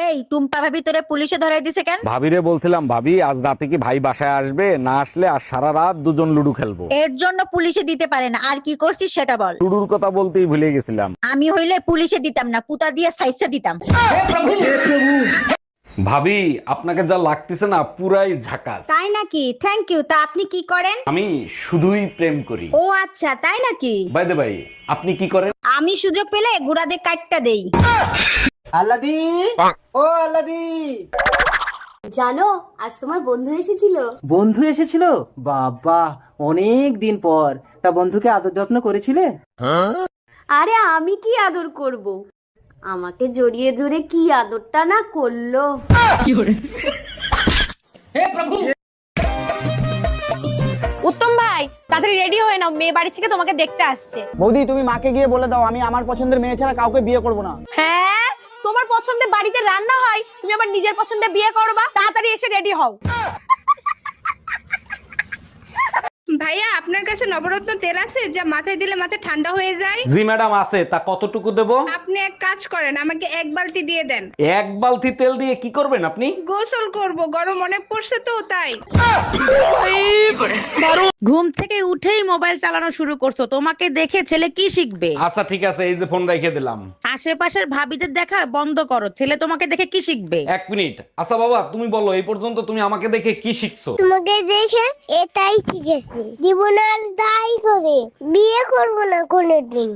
এই টুম্পা ভাবি তোরে পুলিশে ধরাই দিছে কেন? ভাবিরে বলছিলাম, ভাবি আজ রাতে কি ভাই বাসায় আসবে? না আসলে আর সারা রাত দুজন লুডু খেলবো। এর জন্য পুলিশে দিতে পারে না। আর কি করছিস সেটা বল। লুডুর কথা বলতেই ভুলে গেছিলাম। আমি হইলে পুলিশে দিতাম না, পুতা দিয়ে সাইসা দিতাম। ভাবি আপনাকে যা লাগতেছে না পুরাই ঝাকাস। তাই নাকি? Thank you. তা আপনি কি করেন? আমি শুধুই প্রেম করি। ও আচ্ছা, তাই নাকি? বাই দ্য ভাই, আপনি কি করেন? আমি সুযোগ পেলে গুড়াদের কাটটা দেই। আল্লাদি, ও আল্লাদি। জানো আজ তোমার বন্ধু এসেছিল। বন্ধু এসেছিল? বাবা, অনেক দিন পর। তা বন্ধুকে আদর যত্ন করেছিলে? আরে আমি কি আদর করব, আমাকে জড়িয়ে ধরে কি আদরটা না করলো। উত্তম ভাই তাড়াতাড়ি রেডি হয়ে নাও, মেয়ে বাড়ি থেকে তোমাকে দেখতে আসছে। বৌদি, তুমি মাকে গিয়ে বলে দাও আমি আমার পছন্দের মেয়ে ছাড়া কাউকে বিয়ে করব না। হ্যাঁ, তোমার পছন্দের বাড়িতে রান্না হয়, তুমি আবার নিজের পছন্দে বিয়ে করবা? তাড়াতাড়ি এসে রেডি হও। ভাইয়া আপনার কাছে নবরত্ন তেল আছে যা মাথায় দিলে মাথা ঠান্ডা হয়ে যায়? জি ম্যাডাম আছে। তা কতটুকু দেব? আপনি এক কাজ করেন, আমাকে এক বালতি দিয়ে দেন। এক বালতি তেল দিয়ে কি করবেন আপনি? গোসল করব, গরম অনেক পড়ছে তো তাই। ঘুম থেকে উঠেই মোবাইল চালানো শুরু করছো, তোমাকে দেখে ছেলে কি শিখবে? আচ্ছা ঠিক আছে, এই যে ফোন রেখে দিলাম। আশেপাশের ভাবিদের দেখা বন্ধ করো, ছেলে তোমাকে দেখে কি শিখবে? এক মিনিট। আচ্ছা বাবা, তুমি বলো এই পর্যন্ত তুমি আমাকে দেখে কি শিখছো? তোমাকে দেখে এটাই শিখেছি, জীবন আর দায় করে বিয়ে করবো না কোনোদিন।